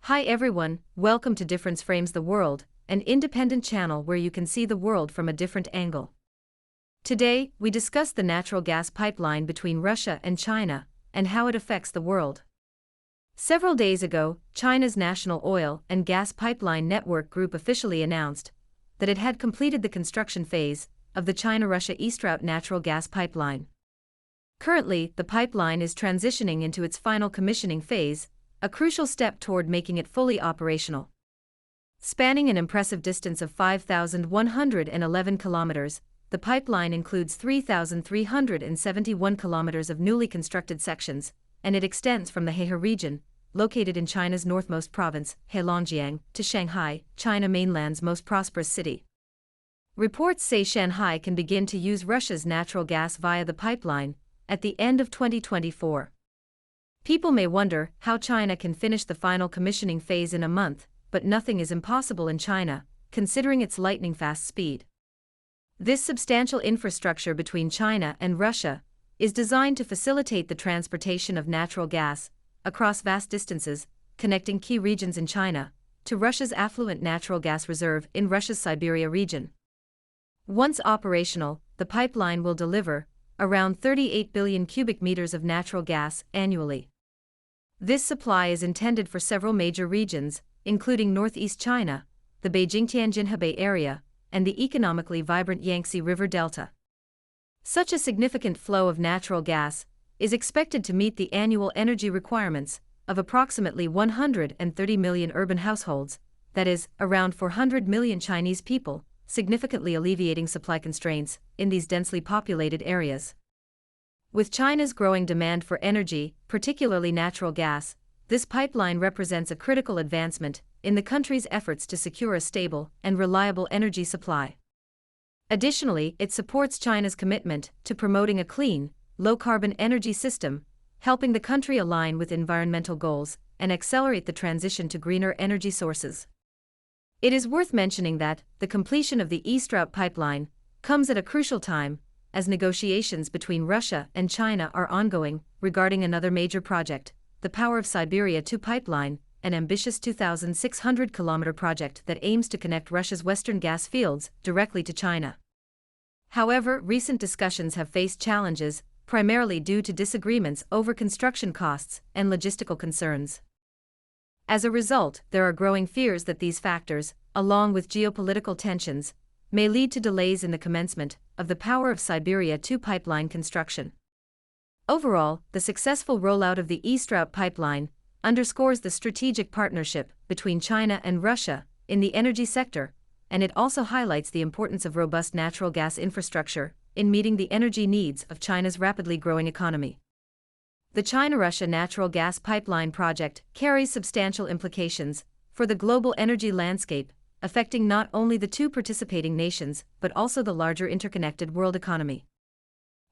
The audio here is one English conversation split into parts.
Hi everyone, welcome to Difference Frames the World, an independent channel where you can see the world from a different angle. Today, we discuss the natural gas pipeline between Russia and China, and how it affects the world. Several days ago, China's National Oil and Gas Pipeline Network Group officially announced that it had completed the construction phase of the China-Russia East Route natural gas pipeline. Currently, the pipeline is transitioning into its final commissioning phase, a crucial step toward making it fully operational. Spanning an impressive distance of 5,111 kilometers, the pipeline includes 3,371 kilometers of newly constructed sections, and it extends from the Hehe region, located in China's northmost province, Heilongjiang, to Shanghai, China mainland's most prosperous city. Reports say Shanghai can begin to use Russia's natural gas via the pipeline at the end of 2024. People may wonder how China can finish the final commissioning phase in a month, but nothing is impossible in China, considering its lightning-fast speed. This substantial infrastructure between China and Russia is designed to facilitate the transportation of natural gas across vast distances, connecting key regions in China to Russia's affluent natural gas reserve in Russia's Siberia region. Once operational, the pipeline will deliver around 38 billion cubic meters of natural gas annually. This supply is intended for several major regions, including northeast China, the Beijing-Tianjin-Hebei area, and the economically vibrant Yangtze River Delta. Such a significant flow of natural gas is expected to meet the annual energy requirements of approximately 130 million urban households, that is, around 400 million Chinese people, significantly alleviating supply constraints in these densely populated areas. With China's growing demand for energy, particularly natural gas, this pipeline represents a critical advancement in the country's efforts to secure a stable and reliable energy supply. Additionally, it supports China's commitment to promoting a clean, low-carbon energy system, helping the country align with environmental goals and accelerate the transition to greener energy sources. It is worth mentioning that the completion of the East Route pipeline comes at a crucial time, as negotiations between Russia and China are ongoing regarding another major project, the Power of Siberia 2 pipeline, an ambitious 2,600-kilometer project that aims to connect Russia's western gas fields directly to China. However, recent discussions have faced challenges, primarily due to disagreements over construction costs and logistical concerns. As a result, there are growing fears that these factors, along with geopolitical tensions, may lead to delays in the commencement of the Power of Siberia 2 pipeline construction. Overall, the successful rollout of the East Route pipeline underscores the strategic partnership between China and Russia in the energy sector, and it also highlights the importance of robust natural gas infrastructure in meeting the energy needs of China's rapidly growing economy. The China-Russia natural gas pipeline project carries substantial implications for the global energy landscape, affecting not only the two participating nations but also the larger interconnected world economy.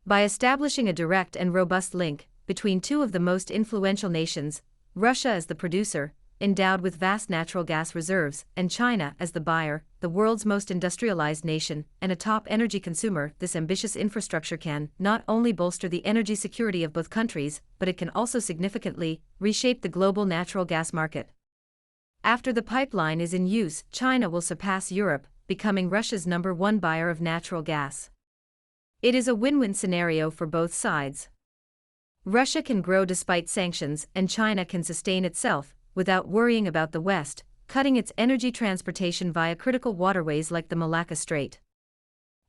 By establishing a direct and robust link between two of the most influential nations, Russia as the producer, endowed with vast natural gas reserves, and China as the buyer, the world's most industrialized nation and a top energy consumer, this ambitious infrastructure can not only bolster the energy security of both countries, but it can also significantly reshape the global natural gas market. After the pipeline is in use, China will surpass Europe, becoming Russia's #1 buyer of natural gas. It is a win-win scenario for both sides. Russia can grow despite sanctions, and China can sustain itself without worrying about the West cutting its energy transportation via critical waterways like the Malacca Strait.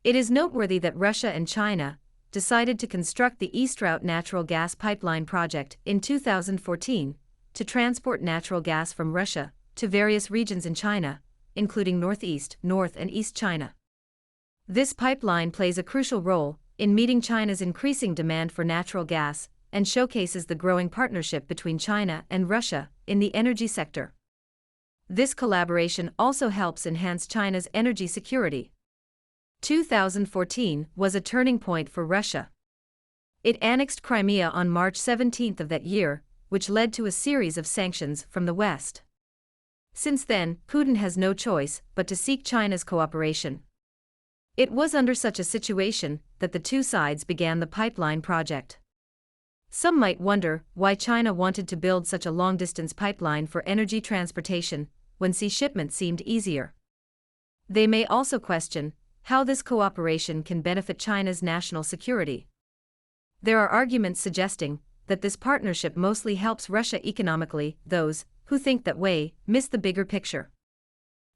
It is noteworthy that Russia and China decided to construct the East Route natural gas pipeline project in 2014 to transport natural gas from Russia to various regions in China, including Northeast, North and East China. This pipeline plays a crucial role in meeting China's increasing demand for natural gas and showcases the growing partnership between China and Russia in the energy sector. This collaboration also helps enhance China's energy security. 2014 was a turning point for Russia. It annexed Crimea on March 17 of that year, which led to a series of sanctions from the West. Since then, Putin has no choice but to seek China's cooperation. It was under such a situation that the two sides began the pipeline project. Some might wonder why China wanted to build such a long-distance pipeline for energy transportation when sea shipments seemed easier. They may also question how this cooperation can benefit China's national security. There are arguments suggesting that this partnership mostly helps Russia economically. Those who think that way miss the bigger picture.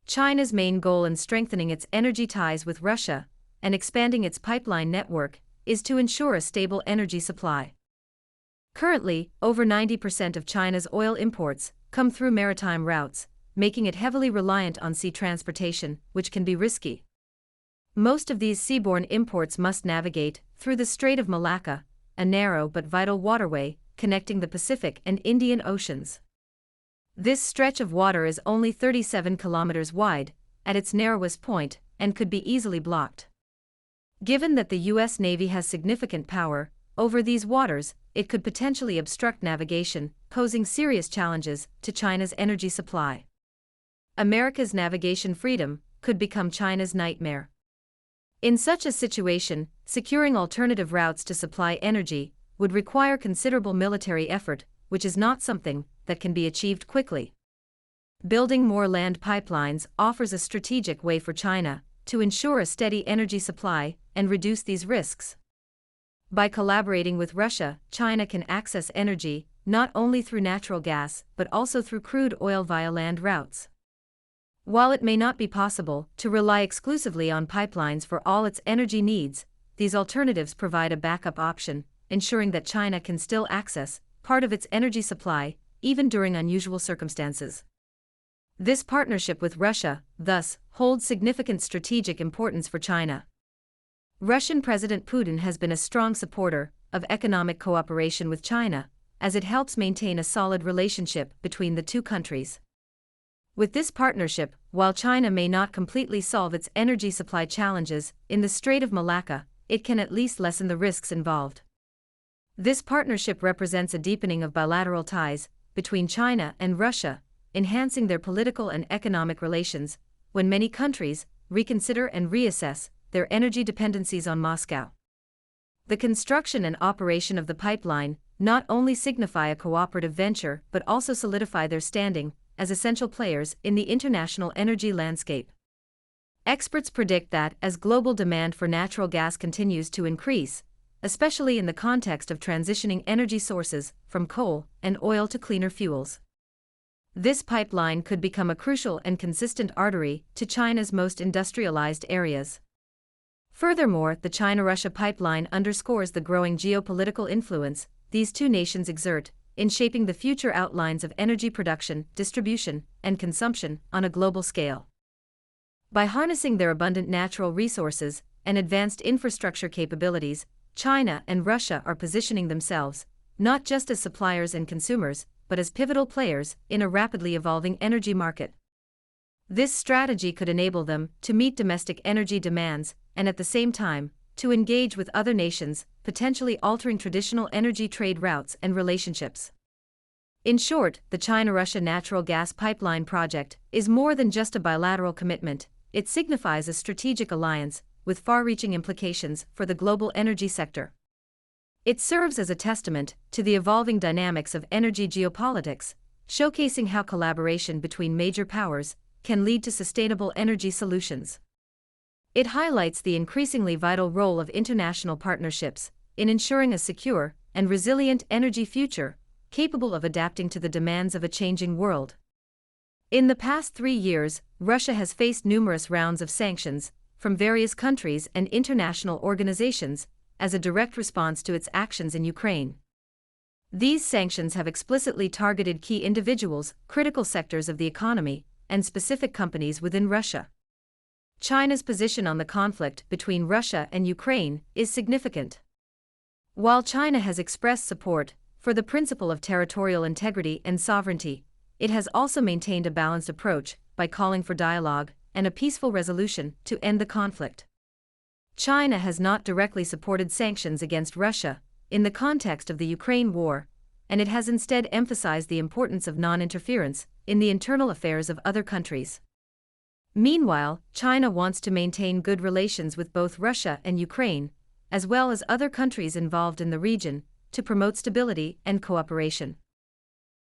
China's main goal in strengthening its energy ties with Russia and expanding its pipeline network is to ensure a stable energy supply. Currently, over 90% of China's oil imports come through maritime routes, making it heavily reliant on sea transportation, which can be risky. Most of these seaborne imports must navigate through the Strait of Malacca, a narrow but vital waterway connecting the Pacific and Indian Oceans. This stretch of water is only 37 kilometers wide at its narrowest point and could be easily blocked. Given that the U.S. Navy has significant power over these waters, it could potentially obstruct navigation, posing serious challenges to China's energy supply. America's navigation freedom could become China's nightmare. In such a situation, securing alternative routes to supply energy would require considerable military effort, which is not something that can be achieved quickly. Building more land pipelines offers a strategic way for China to ensure a steady energy supply and reduce these risks. By collaborating with Russia, China can access energy not only through natural gas but also through crude oil via land routes. While it may not be possible to rely exclusively on pipelines for all its energy needs, these alternatives provide a backup option, ensuring that China can still access part of its energy supply, even during unusual circumstances. This partnership with Russia, thus, holds significant strategic importance for China. Russian President Putin has been a strong supporter of economic cooperation with China, as it helps maintain a solid relationship between the two countries. With this partnership, while China may not completely solve its energy supply challenges in the Strait of Malacca, it can at least lessen the risks involved. This partnership represents a deepening of bilateral ties between China and Russia, enhancing their political and economic relations, when many countries reconsider and reassess their energy dependencies on Moscow. The construction and operation of the pipeline not only signify a cooperative venture but also solidify their standing as essential players in the international energy landscape. Experts predict that as global demand for natural gas continues to increase, especially in the context of transitioning energy sources from coal and oil to cleaner fuels, this pipeline could become a crucial and consistent artery to China's most industrialized areas. Furthermore, the China-Russia pipeline underscores the growing geopolitical influence these two nations exert in shaping the future outlines of energy production, distribution, and consumption on a global scale. By harnessing their abundant natural resources and advanced infrastructure capabilities, China and Russia are positioning themselves not just as suppliers and consumers, but as pivotal players in a rapidly evolving energy market. This strategy could enable them to meet domestic energy demands and at the same time, to engage with other nations, potentially altering traditional energy trade routes and relationships. In short, the China-Russia natural gas pipeline project is more than just a bilateral commitment. It signifies a strategic alliance with far-reaching implications for the global energy sector. It serves as a testament to the evolving dynamics of energy geopolitics, showcasing how collaboration between major powers can lead to sustainable energy solutions. It highlights the increasingly vital role of international partnerships in ensuring a secure and resilient energy future, capable of adapting to the demands of a changing world. In the past 3 years, Russia has faced numerous rounds of sanctions from various countries and international organizations as a direct response to its actions in Ukraine. These sanctions have explicitly targeted key individuals, critical sectors of the economy, and specific companies within Russia. China's position on the conflict between Russia and Ukraine is significant. While China has expressed support for the principle of territorial integrity and sovereignty, it has also maintained a balanced approach by calling for dialogue and a peaceful resolution to end the conflict. China has not directly supported sanctions against Russia in the context of the Ukraine war, and it has instead emphasized the importance of non-interference in the internal affairs of other countries. Meanwhile, China wants to maintain good relations with both Russia and Ukraine, as well as other countries involved in the region, to promote stability and cooperation.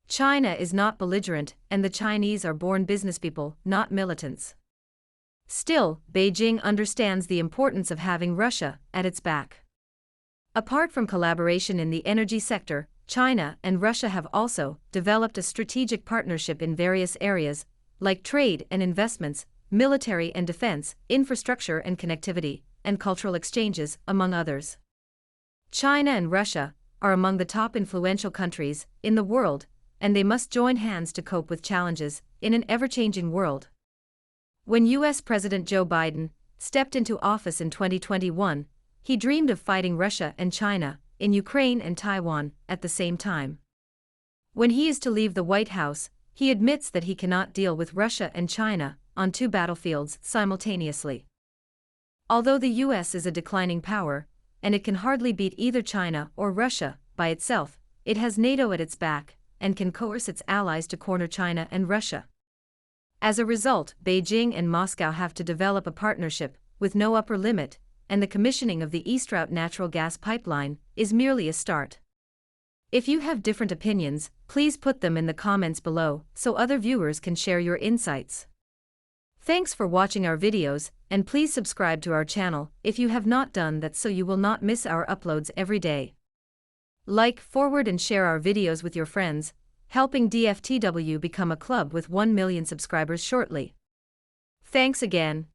China is not belligerent, and the Chinese are born businesspeople, not militants. Still, Beijing understands the importance of having Russia at its back. Apart from collaboration in the energy sector, China and Russia have also developed a strategic partnership in various areas, like trade and investments, military and defense, infrastructure and connectivity, and cultural exchanges, among others. China and Russia are among the top influential countries in the world, and they must join hands to cope with challenges in an ever-changing world. When U.S. President Joe Biden stepped into office in 2021, he dreamed of fighting Russia and China in Ukraine and Taiwan at the same time. When he is to leave the White House, he admits that he cannot deal with Russia and China on two battlefields simultaneously. Although the U.S. is a declining power, and it can hardly beat either China or Russia by itself, it has NATO at its back and can coerce its allies to corner China and Russia. As a result, Beijing and Moscow have to develop a partnership with no upper limit, and the commissioning of the East Route natural gas pipeline is merely a start. If you have different opinions, please put them in the comments below so other viewers can share your insights. Thanks for watching our videos, and please subscribe to our channel if you have not done that so you will not miss our uploads every day. Like, forward and share our videos with your friends, helping DFTW become a club with 1 million subscribers shortly. Thanks again.